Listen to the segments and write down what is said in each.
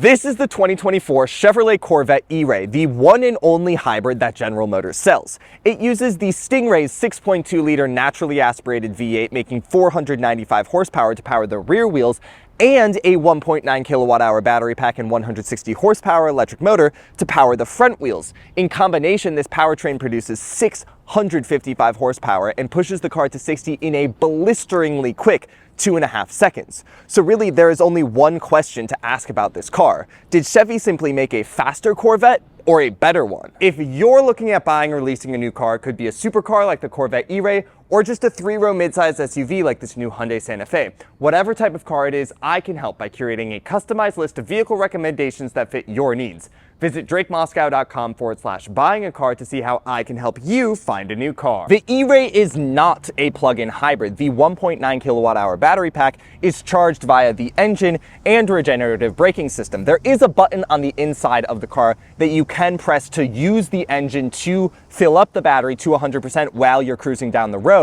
This is the 2024 Chevrolet Corvette E-Ray, the one and only hybrid that General Motors sells. It uses the Stingray's 6.2-liter naturally aspirated V8, making 495 horsepower to power the rear wheels, and a 1.9 kilowatt-hour battery pack and 160 horsepower electric motor to power the front wheels. In combination, this powertrain produces 655 horsepower and pushes the car to 60 in a blisteringly quick 2.5 seconds. So really, there is only one question to ask about this car. Did Chevy simply make a faster Corvette or a better one? If you're looking at buying or leasing a new car, it could be a supercar like the Corvette E-Ray, or just a 3-row midsize SUV like this new Hyundai Santa Fe. Whatever type of car it is, I can help by curating a customized list of vehicle recommendations that fit your needs. Visit drakemoscow.com/buying a car to see how I can help you find a new car. The E-Ray is not a plug-in hybrid. The 1.9 kilowatt-hour battery pack is charged via the engine and regenerative braking system. There is a button on the inside of the car that you can press to use the engine to fill up the battery to 100% while you're cruising down the road,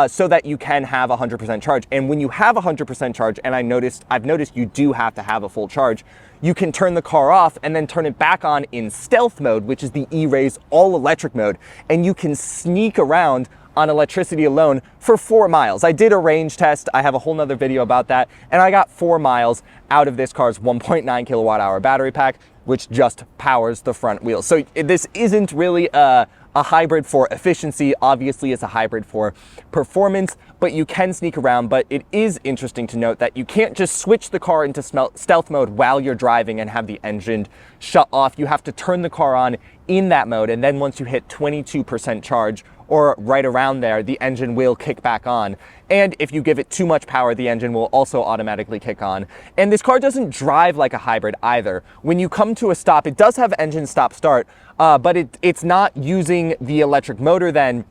so that you can have 100% charge. And when you have 100% charge, and I've noticed you do have to have a full charge, you can turn the car off and then turn it back on in stealth mode, which is the E-Ray's all-electric mode, and you can sneak around on electricity alone for 4 miles. I did a range test. I have a whole nother video about that, and I got 4 miles out of this car's 1.9 kilowatt-hour battery pack, which just powers the front wheels. So this isn't really a hybrid for efficiency. Obviously, it's a hybrid for performance, but you can sneak around. But it is interesting to note that you can't just switch the car into stealth mode while you're driving and have the engine shut off. You have to turn the car on in that mode, and then once you hit 22% charge, or right around there, the engine will kick back on. And if you give it too much power, the engine will also automatically kick on. And this car doesn't drive like a hybrid either. When you come to a stop, it does have engine stop-start, but it's not using the electric motor then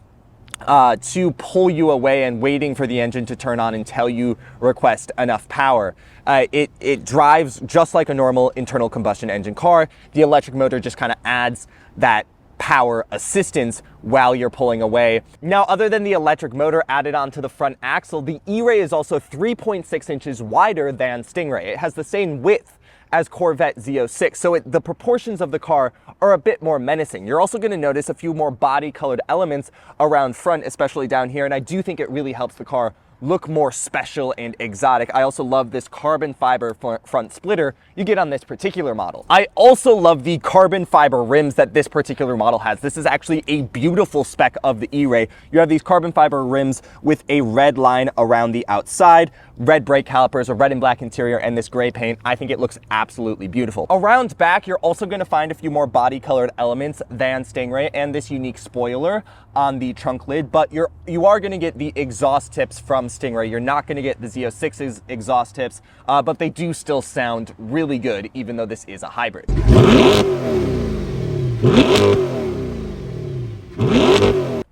to pull you away and waiting for the engine to turn on until you request enough power. It drives just like a normal internal combustion engine car. The electric motor just kind of adds that power assistance while you're pulling away. Now, other than the electric motor added onto the front axle, the E-Ray is also 3.6 inches wider than Stingray. It has the same width as Corvette Z06, so the proportions of the car are a bit more menacing. You're also going to notice a few more body-colored elements around front, especially down here, and I do think it really helps the car look more special and exotic. I also love this carbon fiber front splitter you get on this particular model. I also love the carbon fiber rims that this particular model has. This is actually a beautiful spec of the E-Ray. You have these carbon fiber rims with a red line around the outside, red brake calipers, a red and black interior, and this gray paint. I think it looks absolutely beautiful. Around back, you're also going to find a few more body colored elements than Stingray and this unique spoiler on the trunk lid, but you are going to get the exhaust tips from Stingray. You're not going to get the Z06's exhaust tips, but they do still sound really good, even though this is a hybrid.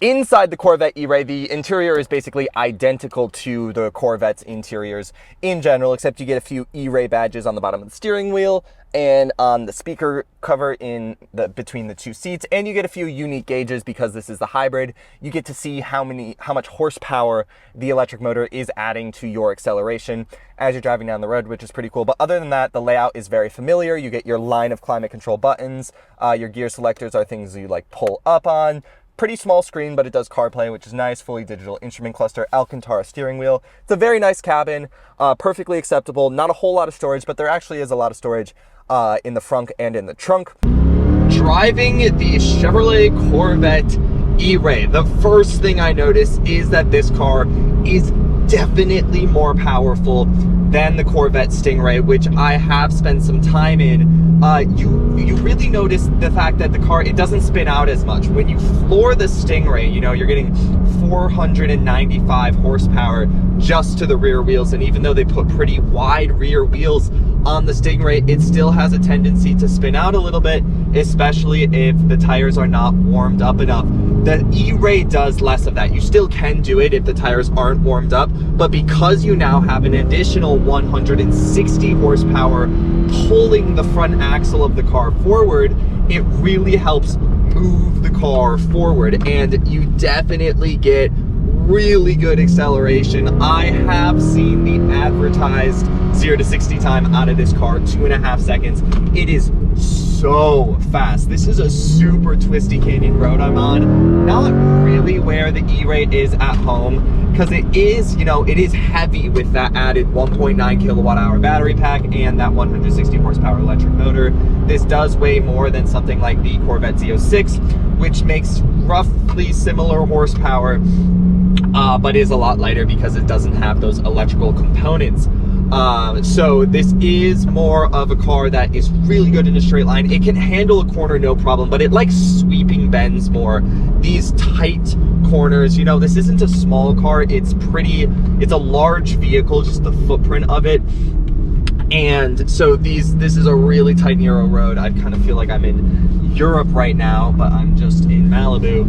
Inside the Corvette E-Ray, the interior is basically identical to the Corvette's interiors in general, except you get a few E-Ray badges on the bottom of the steering wheel and on the speaker cover between the two seats, and you get a few unique gauges because this is the hybrid. You get to see how much horsepower the electric motor is adding to your acceleration as you're driving down the road, which is pretty cool. But other than that, the layout is very familiar. You get your line of climate control buttons. Your gear selectors are things you like pull up on. Pretty small screen, but it does CarPlay, which is nice. Fully digital instrument cluster, Alcantara steering wheel. It's a very nice cabin, perfectly acceptable. Not a whole lot of storage, but there actually is a lot of storage in the front and in the trunk. Driving the Chevrolet Corvette E-Ray, the first thing I notice is that this car is definitely more powerful than the Corvette Stingray, which I have spent some time in. You really notice the fact that the car, it doesn't spin out as much. When you floor the Stingray, you're getting 495 horsepower just to the rear wheels, and even though they put pretty wide rear wheels on the Stingray, it still has a tendency to spin out a little bit, especially if the tires are not warmed up enough. The E-Ray does less of that. You still can do it if the tires aren't warmed up, but because you now have an additional 160 horsepower pulling the front axle of the car forward, it really helps move the car forward, and you definitely get really good acceleration. I have seen the advertised 0 to 60 time out of this car, 2.5 seconds. It is so fast. This is a super twisty canyon road I'm on. Not really where the E-Ray is at home, because it is, you know, it is heavy with that added 1.9 kilowatt hour battery pack and that 160 horsepower electric motor. This does weigh more than something like the Corvette Z06, which makes roughly similar horsepower, but is a lot lighter because it doesn't have those electrical components. So this is more of a car that is really good in a straight line. It can handle a corner no problem, but it likes sweeping bends more. These tight corners, you know, this isn't a small car. It's a large vehicle, just the footprint of it. And so this is a really tight, narrow road. I kind of feel like I'm in Europe right now, but I'm just in Malibu.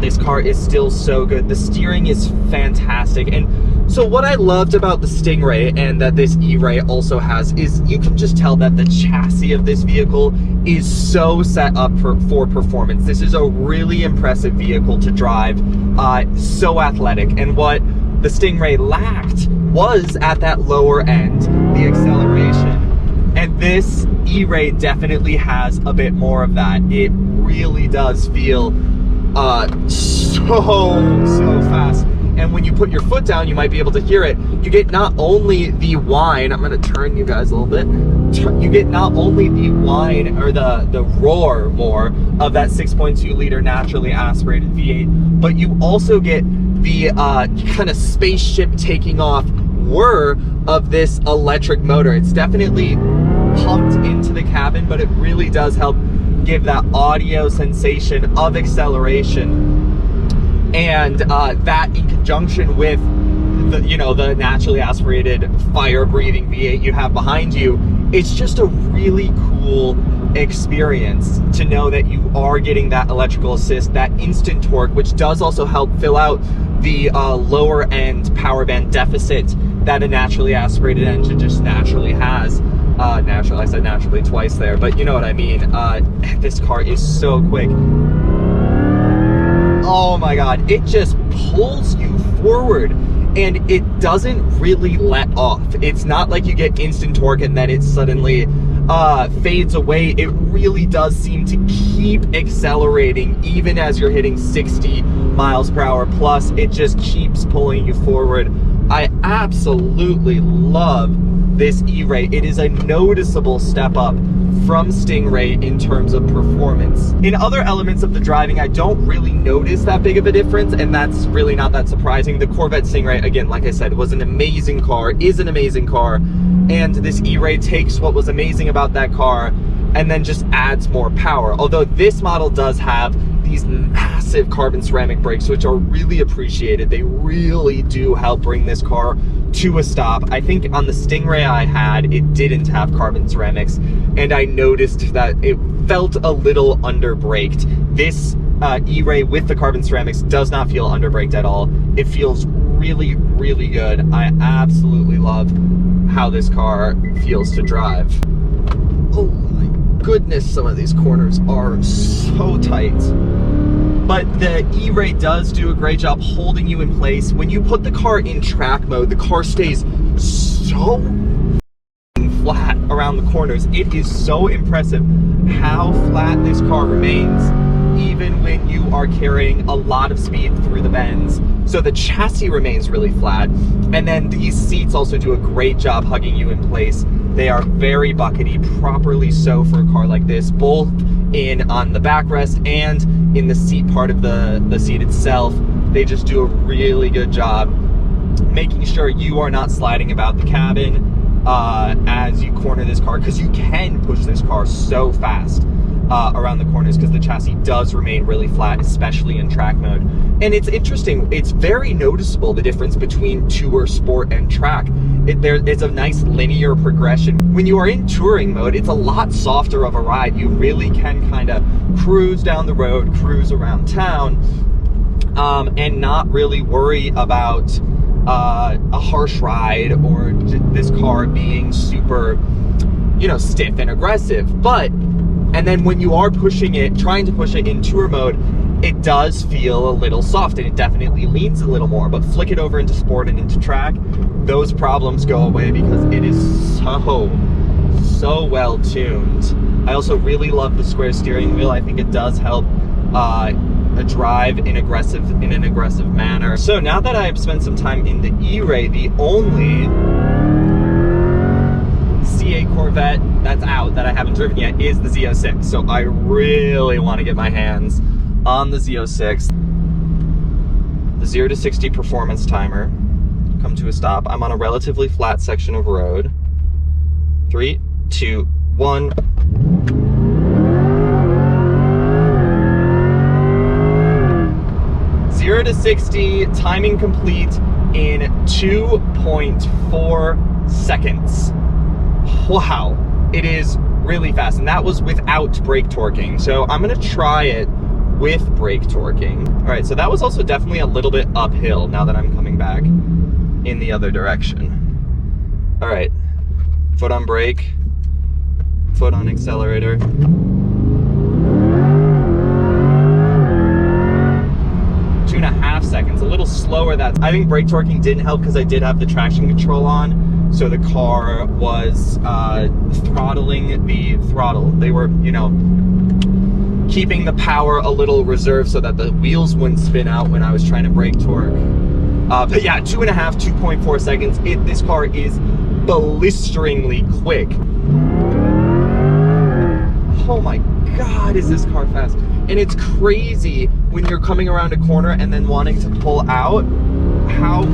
This car is still so good. The steering is fantastic. And so what I loved about the Stingray, and that this E-Ray also has, is you can just tell that the chassis of this vehicle is so set up for performance. This is a really impressive vehicle to drive, so athletic. And what the Stingray lacked was at that lower end, the acceleration. And this E-Ray definitely has a bit more of that. It really does feel so fast. And when you put your foot down, you might be able to hear it. You get not only the whine, I'm gonna turn you guys a little bit. You get not only the whine or the roar more of that 6.2 liter naturally aspirated V8, but you also get the kind of spaceship taking off whir of this electric motor. It's definitely pumped into the cabin, but it really does help give that audio sensation of acceleration. And that in conjunction with the naturally aspirated fire breathing V8 you have behind you, it's just a really cool experience to know that you are getting that electrical assist, that instant torque, which does also help fill out the lower end power band deficit that a naturally aspirated engine just naturally has. I said naturally twice there, but you know what I mean. This car is so quick. Oh my God, it just pulls you forward and it doesn't really let off. It's not like you get instant torque and then it suddenly fades away. It really does seem to keep accelerating even as you're hitting 60 miles per hour plus. It just keeps pulling you forward. I absolutely love this E-Ray. It is a noticeable step up from Stingray in terms of performance. In other elements of the driving, I don't really notice that big of a difference, and that's really not that surprising. The Corvette Stingray, again, like I said, was an amazing car, is an amazing car, and this E-Ray takes what was amazing about that car and then just adds more power. Although this model does have these massive carbon ceramic brakes, which are really appreciated. They really do help bring this car to a stop. I think on the Stingray I had, it didn't have carbon ceramics, and I noticed that it felt a little under-braked. This E-Ray with the carbon ceramics does not feel under-braked at all. It feels really, really good. I absolutely love how this car feels to drive. Oh my goodness, some of these corners are so tight. But the E-Ray does do a great job holding you in place. When you put the car in track mode, the car stays so flat around the corners. It is so impressive how flat this car remains, even when you are carrying a lot of speed through the bends. So the chassis remains really flat, and then these seats also do a great job hugging you in place. They are very buckety, properly so for a car like this, both on the backrest and in the seat part of the seat itself. They just do a really good job making sure you are not sliding about the cabin as you corner this car, because you can push this car so fast around the corners because the chassis does remain really flat, especially in track mode. And it's interesting, it's very noticeable, the difference between Tour, Sport, and Track. It's a nice linear progression. When you are in touring mode, it's a lot softer of a ride. You really can kind of cruise down the road, cruise around town, and not really worry about a harsh ride or this car being super, stiff and aggressive. And then when you are pushing it, trying to push it in tour mode, it does feel a little soft, and it definitely leans a little more, but flick it over into sport and into track, those problems go away because it is so well tuned. I also really love the square steering wheel. I think it does help drive in an aggressive manner. So now that I've spent some time in the E-Ray, the only CA Corvette that's out that I haven't driven yet is the Z06. So I really want to get my hands on the Z06. The 0 to 60 performance timer. Come to a stop. I'm on a relatively flat section of road. 3, 2, 1. Zero to 60, timing complete in 2.4 seconds. Wow, it is really fast, and that was without brake torquing. So I'm gonna try it with brake torquing. All right, so that was also definitely a little bit uphill now that I'm coming back in the other direction. All right, foot on brake, foot on accelerator. 2.5 seconds, a little slower. I think brake torquing didn't help because I did have the traction control on, so the car was throttling the throttle. They were, you know, keeping the power a little reserved so that the wheels wouldn't spin out when I was trying to brake torque. But yeah, 2.4 seconds. This car is blisteringly quick. Oh my God, is this car fast? And it's crazy when you're coming around a corner and then wanting to pull out, how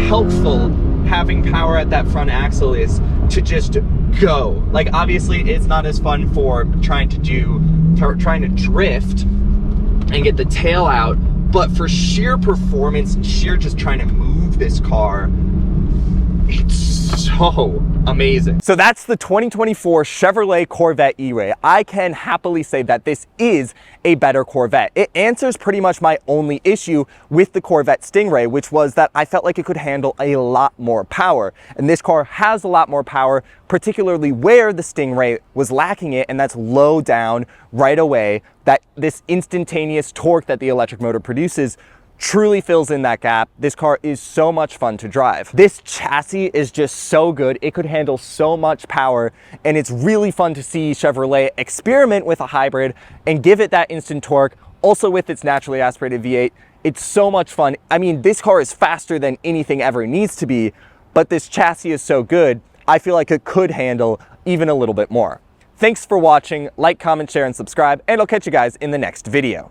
helpful having power at that front axle is to just go. Like, obviously it's not as fun for trying to drift and get the tail out, but for sheer performance, sheer just trying to move this car, it's so amazing. So that's the 2024 Chevrolet Corvette E-Ray. I can happily say that this is a better Corvette. It answers pretty much my only issue with the Corvette Stingray, which was that I felt like it could handle a lot more power. And this car has a lot more power, particularly where the Stingray was lacking it, and that's low down right away. That this instantaneous torque that the electric motor produces truly fills in that gap. This car is so much fun to drive. This chassis is just so good. It could handle so much power, and it's really fun to see Chevrolet experiment with a hybrid and give it that instant torque, also with its naturally aspirated V8. It's so much fun. I mean, this car is faster than anything ever needs to be, but this chassis is so good, I feel like it could handle even a little bit more. Thanks for watching. Like, comment, share, and subscribe, and I'll catch you guys in the next video.